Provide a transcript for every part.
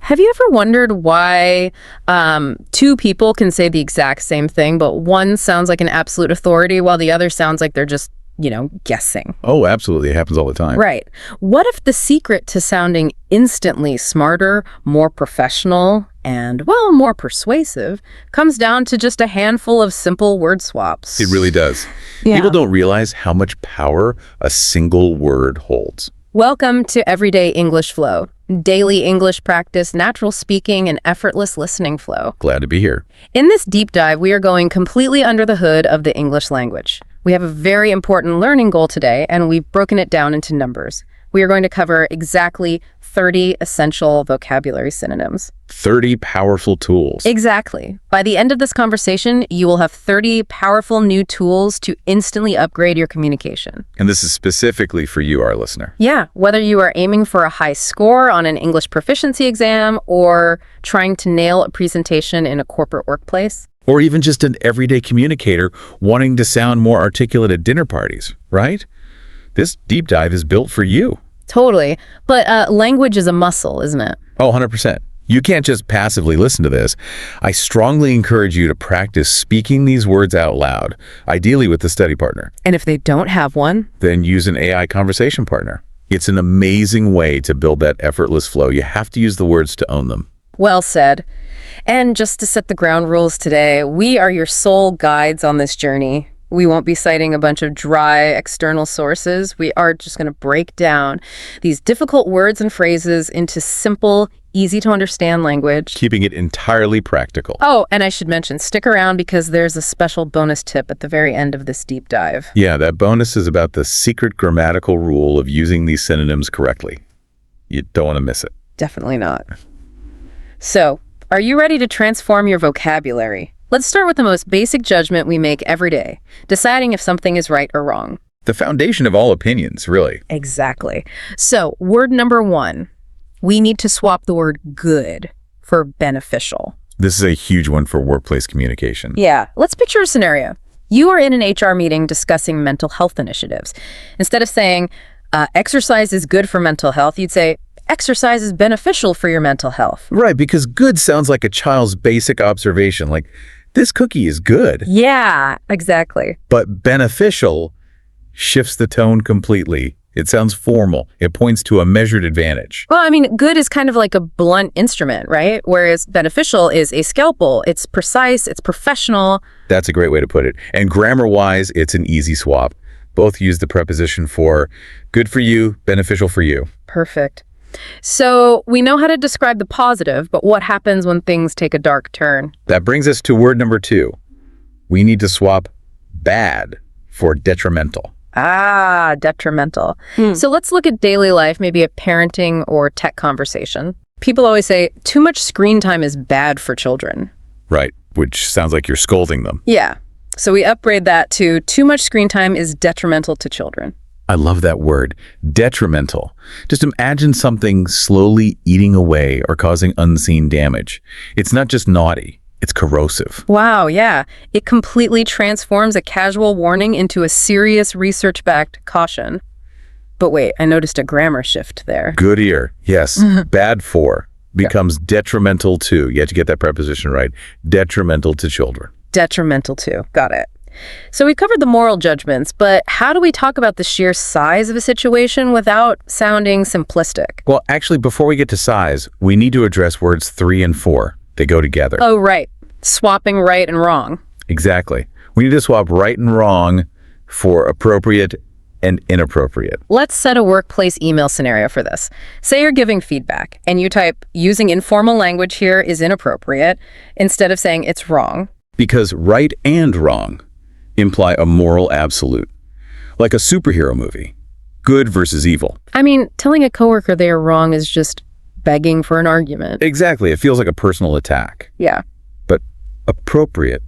Have you ever wondered why two people can say the exact same thing, but one sounds like an absolute authority while the other sounds like they're just, guessing? Oh, absolutely. It happens all the time. Right. What if the secret to sounding instantly smarter, more professional, and, well, more persuasive comes down to just a handful of simple word swaps? It really does. Yeah. People don't realize how much power a single word holds. Welcome to Everyday English Flow. Daily English practice, natural speaking, and effortless listening flow. Glad to be here. In this deep dive, we are going completely under the hood of the English language. We have a very important learning goal today, and we've broken it down into numbers. We are going to cover exactly 30 essential vocabulary synonyms. 30 powerful tools. Exactly. By the end of this conversation, you will have 30 powerful new tools to instantly upgrade your communication. And this is specifically for you, our listener. Yeah, whether you are aiming for a high score on an English proficiency exam or trying to nail a presentation in a corporate workplace. Or even just an everyday communicator wanting to sound more articulate at dinner parties, right? This deep dive is built for you. Totally. But language is a muscle, isn't it? Oh, 100%. You can't just passively listen to this. I strongly encourage you to practice speaking these words out loud, ideally with a study partner. And if they don't have one? Then use an AI conversation partner. It's an amazing way to build that effortless flow. You have to use the words to own them. Well said. And just to set the ground rules today, we are your sole guides on this journey. We won't be citing a bunch of dry external sources. We are just going to break down these difficult words and phrases into simple, easy to understand language. Keeping it entirely practical. Oh, and I should mention, stick around because there's a special bonus tip at the very end of this deep dive. Yeah, that bonus is about the secret grammatical rule of using these synonyms correctly. You don't want to miss it. Definitely not. So, are you ready to transform your vocabulary? Let's start with the most basic judgment we make every day, deciding if something is right or wrong. The foundation of all opinions, really. Exactly. So, word number 1, we need to swap the word good for beneficial. This is a huge one for workplace communication. Yeah, let's picture a scenario. You are in an HR meeting discussing mental health initiatives. Instead of saying, exercise is good for mental health, you'd say, exercise is beneficial for your mental health. Right, because good sounds like a child's basic observation, like, this cookie is good. Yeah, exactly. But beneficial shifts the tone completely. It sounds formal. It points to a measured advantage. Well, I mean, good is kind of like a blunt instrument, right? Whereas beneficial is a scalpel. It's precise, it's professional. That's a great way to put it. And grammar-wise, it's an easy swap. Both use the preposition for good for you, beneficial for you. Perfect. So we know how to describe the positive, but what happens when things take a dark turn? That brings us to word number 2. We need to swap bad for detrimental. Ah, detrimental. So let's look at daily life, maybe a parenting or tech conversation. People always say, too much screen time is bad for children. Right, which sounds like you're scolding them. Yeah. So we upgrade that to too much screen time is detrimental to children. I love that word, detrimental. Just imagine something slowly eating away or causing unseen damage. It's not just naughty, it's corrosive. Wow, yeah. It completely transforms a casual warning into a serious research-backed caution. But wait, I noticed a grammar shift there. Good ear, yes. Bad for becomes detrimental to. You have to get that preposition right. Detrimental to children. Detrimental to. Got it. So we've covered the moral judgments, but how do we talk about the sheer size of a situation without sounding simplistic? Well, actually, before we get to size, we need to address words 3 and 4. They go together. Oh, right. Swapping right and wrong. Exactly. We need to swap right and wrong for appropriate and inappropriate. Let's set a workplace email scenario for this. Say you're giving feedback, and you type, using informal language here is inappropriate, instead of saying it's wrong. Because right and wrong imply a moral absolute, like a superhero movie, good versus evil. I mean, telling a coworker they are wrong is just begging for an argument. Exactly. It feels like a personal attack. Yeah. But appropriate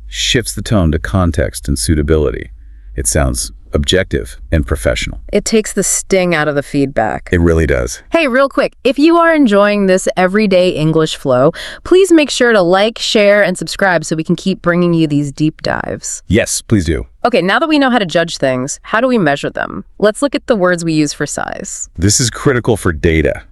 shifts the tone to context and suitability. It sounds objective and professional. It takes the sting out of the feedback. It really does. Hey, real quick, if you are enjoying this everyday English flow, please make sure to like, share, and subscribe so we can keep bringing you these deep dives. Yes, please do. Okay, now that we know how to judge things, how do we measure them? Let's look at the words we use for size. This is critical for data.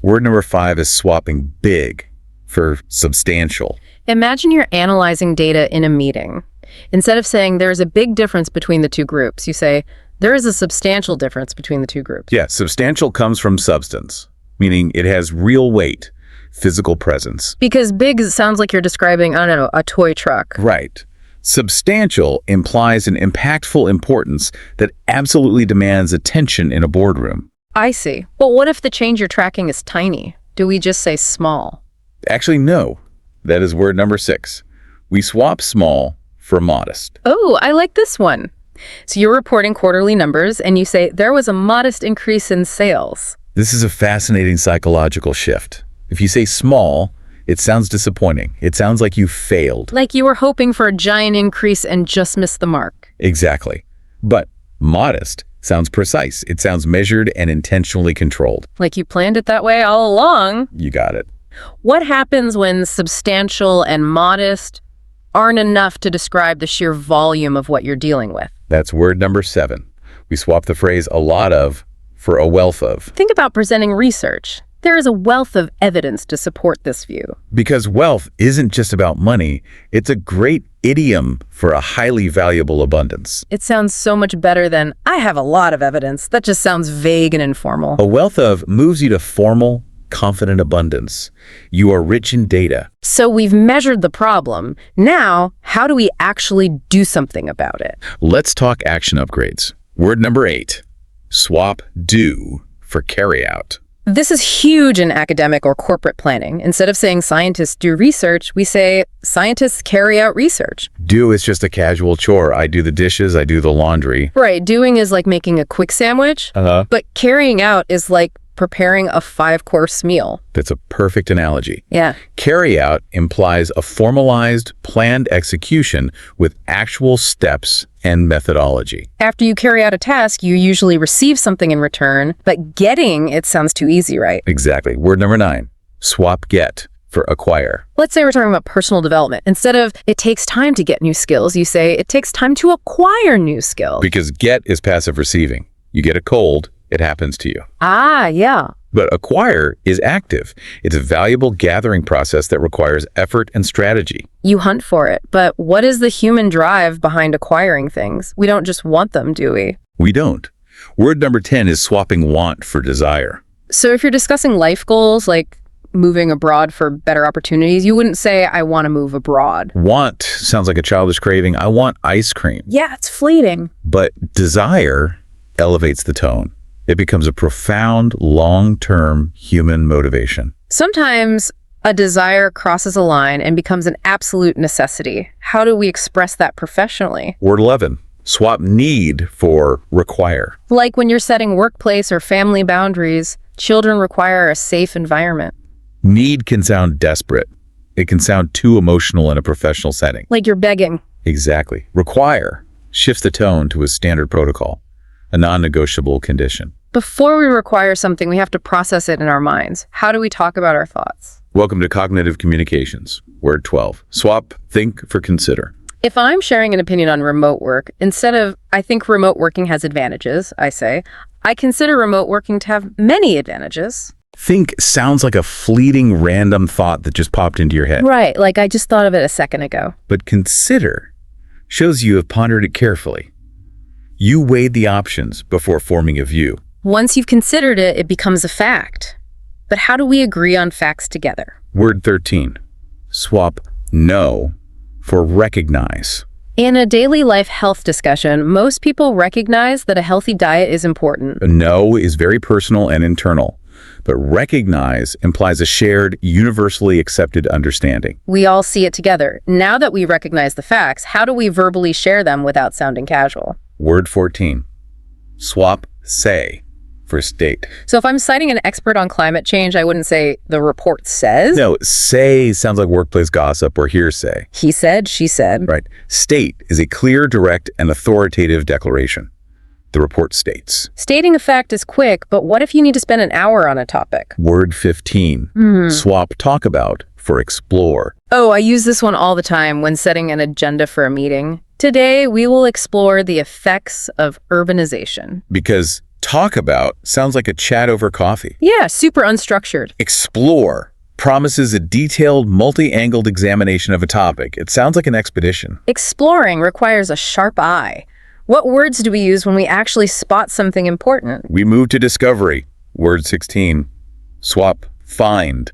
Word number 5 is swapping big for substantial. Imagine you're analyzing data in a meeting. Instead of saying there's a big difference between the two groups, you say there is a substantial difference between the two groups. Yeah, substantial comes from substance, meaning it has real weight, physical presence. Because big sounds like you're describing, I don't know, a toy truck. Right. Substantial implies an impactful importance that absolutely demands attention in a boardroom. I see. But what if the change you're tracking is tiny? Do we just say small? Actually, no. That is word number 6. We swap small for modest. Oh, I like this one. So you're reporting quarterly numbers and you say there was a modest increase in sales. This is a fascinating psychological shift. If you say small, it sounds disappointing. It sounds like you failed. Like you were hoping for a giant increase and just missed the mark. Exactly. But modest sounds precise. It sounds measured and intentionally controlled. Like you planned it that way all along. You got it. What happens when substantial and modest aren't enough to describe the sheer volume of what you're dealing with? That's word number 7. We swap the phrase a lot of for a wealth of. Think about presenting research. There is a wealth of evidence to support this view. Because wealth isn't just about money, it's a great idiom for a highly valuable abundance. It sounds so much better than, I have a lot of evidence. That just sounds vague and informal. A wealth of moves you to formal, confident abundance. You are rich in data. So we've measured the problem. Now, how do we actually do something about it? Let's talk action upgrades. Word number 8. Swap do for carry out. This is huge in academic or corporate planning. Instead of saying scientists do research, we say scientists carry out research. Do is just a casual chore. I do the dishes, I do the laundry. Right, doing is like making a quick sandwich, but carrying out is like preparing a 5-course meal. That's a perfect analogy. Yeah. Carry out implies a formalized, planned execution with actual steps and methodology. After you carry out a task, you usually receive something in return, but getting it sounds too easy, right? Exactly. Word number 9. Swap get for acquire. Let's say we're talking about personal development. Instead of it takes time to get new skills, you say it takes time to acquire new skills. Because get is passive receiving. You get a cold, it happens to you. Ah, yeah. But acquire is active. It's a valuable gathering process that requires effort and strategy. You hunt for it, but what is the human drive behind acquiring things? We don't just want them, do we? We don't. Word number 10 is swapping want for desire. So if you're discussing life goals, like moving abroad for better opportunities, you wouldn't say, I want to move abroad. Want sounds like a childish craving. I want ice cream. Yeah, it's fleeting. But desire elevates the tone. It becomes a profound, long-term human motivation. Sometimes a desire crosses a line and becomes an absolute necessity. How do we express that professionally? Word 11. Swap need for require. Like when you're setting workplace or family boundaries, children require a safe environment. Need can sound desperate. It can sound too emotional in a professional setting. Like you're begging. Exactly. Require shifts the tone to a standard protocol, a non-negotiable condition. Before we require something, we have to process it in our minds. How do we talk about our thoughts? Welcome to Cognitive Communications. Word 12. Swap think for consider. If I'm sharing an opinion on remote work, instead of, I think remote working has advantages, I say, I consider remote working to have many advantages. Think sounds like a fleeting random thought that just popped into your head. Right, like I just thought of it a second ago. But consider shows you have pondered it carefully. You weighed the options before forming a view. Once you've considered it, it becomes a fact. But how do we agree on facts together? Word 13. Swap know for recognize. In a daily life health discussion, most people recognize that a healthy diet is important. Know is very personal and internal, but recognize implies a shared, universally accepted understanding. We all see it together. Now that we recognize the facts, how do we verbally share them without sounding casual? Word 14. Swap say for state. So if I'm citing an expert on climate change, I wouldn't say the report says. No, say sounds like workplace gossip or hearsay. He said, she said. Right. State is a clear, direct, and authoritative declaration. The report states. Stating a fact is quick, but what if you need to spend an hour on a topic? Word 15. Swap talk about for explore. Oh, I use this one all the time when setting an agenda for a meeting. Today, we will explore the effects of urbanization. Because Talk about sounds like a chat over coffee. Yeah, super unstructured. Explore promises a detailed, multi-angled examination of a topic. It sounds like an expedition. Exploring requires a sharp eye. What words do we use when we actually spot something important? We move to discovery. Word 16. Swap find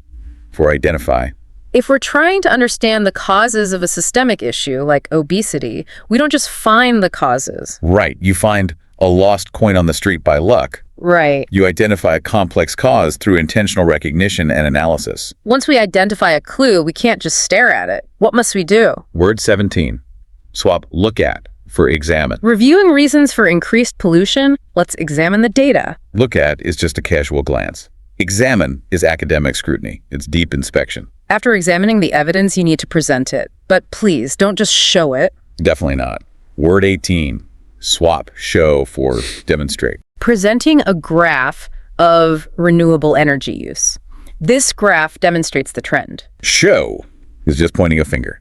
for identify. If we're trying to understand the causes of a systemic issue, like obesity, we don't just find the causes. Right. You find a lost coin on the street by luck. Right. You identify a complex cause through intentional recognition and analysis. Once we identify a clue, we can't just stare at it. What must we do? Word 17. Swap look at for examine. Reviewing reasons for increased pollution, let's examine the data. Look at is just a casual glance. Examine is academic scrutiny. It's deep inspection. After examining the evidence, you need to present it. But please, don't just show it. Definitely not. Word 18. Swap show for demonstrate. Presenting a graph of renewable energy use. This graph demonstrates the trend. Show is just pointing a finger.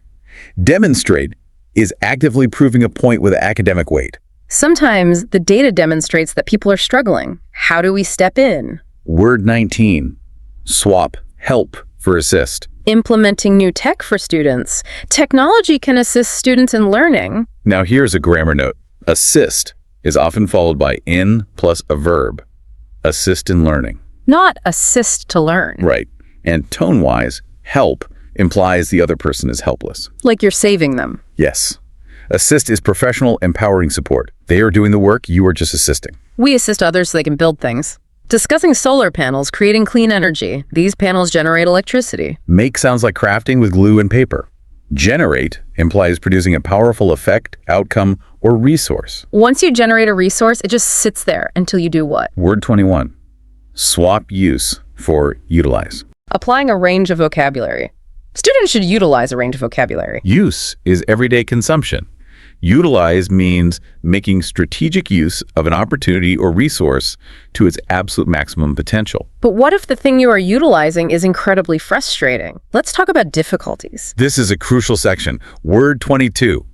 Demonstrate is actively proving a point with academic weight. Sometimes the data demonstrates that people are struggling. How do we step in? Word 19. Swap help for assist. Implementing new tech for students. Technology can assist students in learning. Now here's a grammar note. Assist is often followed by in plus a verb. Assist in learning. Not assist to learn. Right. And tone-wise, help implies the other person is helpless. Like you're saving them. Yes. Assist is professional, empowering support. They are doing the work, you are just assisting. We assist others so they can build things. Discussing solar panels, creating clean energy. These panels generate electricity. Make sounds like crafting with glue and paper. Generate implies producing a powerful effect, outcome, or resource. Once you generate a resource, it just sits there until you do what? Word 21. Swap use for utilize. Applying a range of vocabulary. Students should utilize a range of vocabulary. Use is everyday consumption. Utilize means making strategic use of an opportunity or resource to its absolute maximum potential. But what if the thing you are utilizing is incredibly frustrating? Let's talk about difficulties. This is a crucial section. Word 22.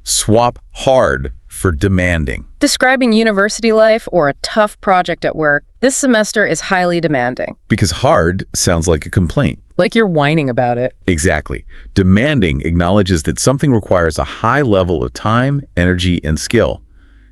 Swap hard for demanding. Describing university life or a tough project at work, this semester is highly demanding. Because hard sounds like a complaint. Like you're whining about it. Exactly. Demanding acknowledges that something requires a high level of time, energy, and skill.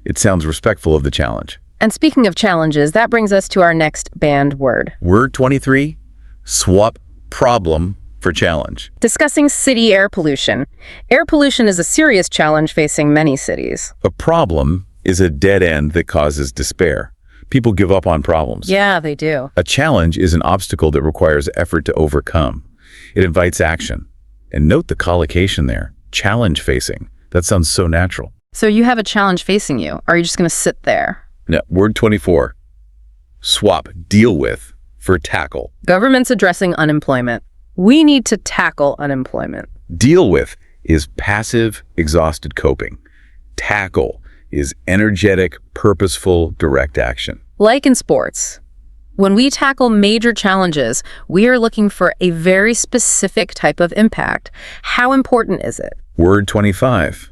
It sounds respectful of the challenge. And speaking of challenges, that brings us to our next banned word. Word 23. Swap problem for challenge. Discussing city air pollution. Air pollution is a serious challenge facing many cities. A problem is a dead end that causes despair. People give up on problems. Yeah, they do. A challenge is an obstacle that requires effort to overcome. It invites action. And note the collocation there. Challenge facing. That sounds so natural. So you have a challenge facing you. Are you just going to sit there? Now, word 24. Swap deal with for tackle. Government's addressing unemployment. We need to tackle unemployment. Deal with is passive, exhausted coping. Tackle is energetic, purposeful, direct action. Like in sports, when we tackle major challenges, we are looking for a very specific type of impact. How important is it? Word 25.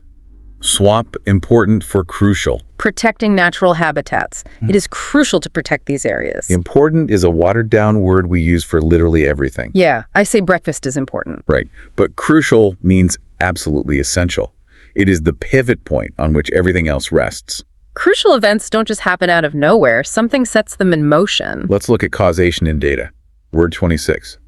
Swap important for crucial. Protecting natural habitats. It is crucial to protect these areas. Important is a watered-down word we use for literally everything. Yeah, I say breakfast is important. Right. But crucial means absolutely essential. It is the pivot point on which everything else rests. Crucial events don't just happen out of nowhere. Something sets them in motion. Let's look at causation in data. Word 26.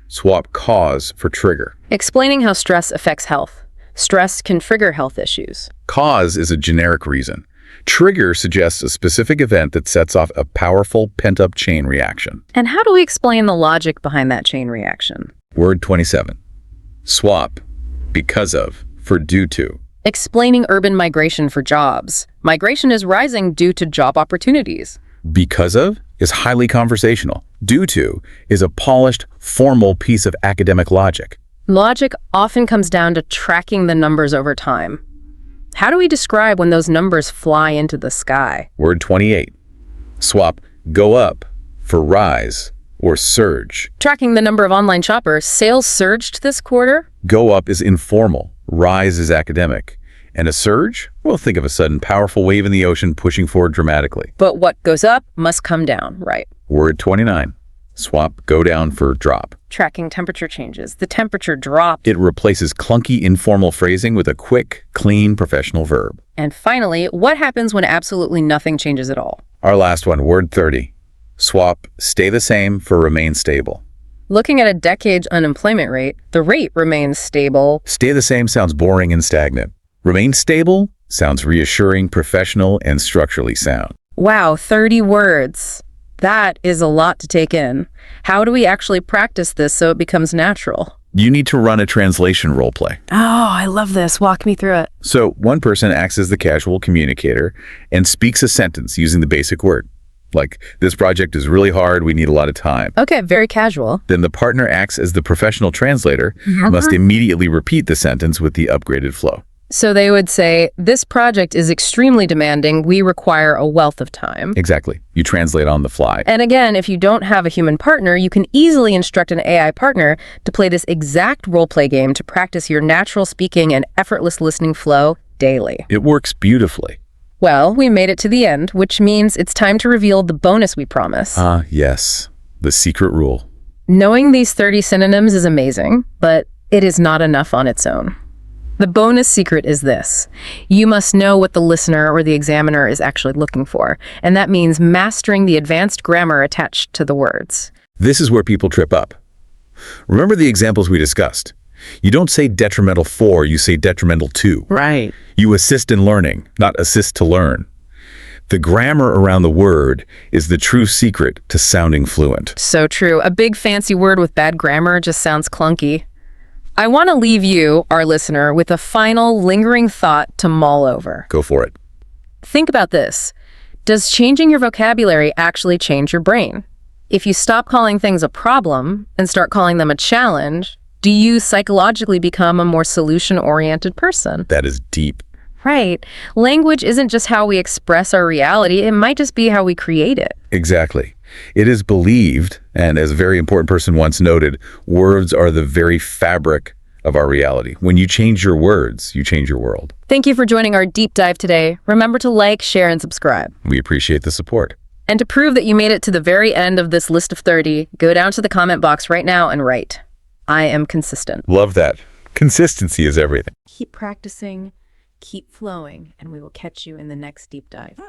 Swap cause for trigger. Explaining how stress affects health. Stress can trigger health issues. Cause is a generic reason. Trigger suggests a specific event that sets off a powerful pent-up chain reaction. And how do we explain the logic behind that chain reaction? Word 27. Swap because of for due to. Explaining urban migration for jobs. Migration is rising due to job opportunities. Because of is highly conversational. Due to is a polished, formal piece of academic logic. Logic often comes down to tracking the numbers over time. How do we describe when those numbers fly into the sky? Word 28. Swap go up for rise or surge. Tracking the number of online shoppers, sales surged this quarter? Go up is informal. Rise is academic. And a surge? Well, think of a sudden powerful wave in the ocean pushing forward dramatically. But what goes up must come down, right? Word 29. Swap go down for drop. Tracking temperature changes. The temperature dropped. It replaces clunky informal phrasing with a quick, clean, professional verb. And finally, what happens when absolutely nothing changes at all? Our last one, word 30. Swap stay the same for remain stable. Looking at a decade's unemployment rate, the rate remains stable. Stay the same sounds boring and stagnant. Remain stable sounds reassuring, professional, and structurally sound. Wow, 30 words. That is a lot to take in. How do we actually practice this so it becomes natural? You need to run a translation role play. Oh, I love this. Walk me through it. So one person acts as the casual communicator and speaks a sentence using the basic word. Like, this project is really hard, we need a lot of time. Okay, very casual. Then the partner acts as the professional translator, must immediately repeat the sentence with the upgraded flow. So they would say, this project is extremely demanding. We require a wealth of time. Exactly. You translate on the fly. And again, if you don't have a human partner, you can easily instruct an AI partner to play this exact role-play game to practice your natural speaking and effortless listening flow daily. It works beautifully. Well, we made it to the end, which means it's time to reveal the bonus we promise. Yes. The secret rule. Knowing these 30 synonyms is amazing, but it is not enough on its own. The bonus secret is this. You must know what the listener or the examiner is actually looking for, and that means mastering the advanced grammar attached to the words. This is where people trip up. Remember the examples we discussed. You don't say detrimental for, you say detrimental to. Right. You assist in learning, not assist to learn. The grammar around the word is the true secret to sounding fluent. So true. A big fancy word with bad grammar just sounds clunky. I want to leave you, our listener, with a final lingering thought to mull over. Go for it. Think about this. Does changing your vocabulary actually change your brain? If you stop calling things a problem and start calling them a challenge, do you psychologically become a more solution-oriented person? That is deep. Right. Language isn't just how we express our reality, it might just be how we create it. Exactly. It is believed, and as a very important person once noted, words are the very fabric of our reality. When you change your words, you change your world. Thank you for joining our deep dive today. Remember to like, share, and subscribe. We appreciate the support. And to prove that you made it to the very end of this list of 30, go down to the comment box right now and write, I am consistent. Love that. Consistency is everything. Keep practicing, keep flowing, and we will catch you in the next deep dive.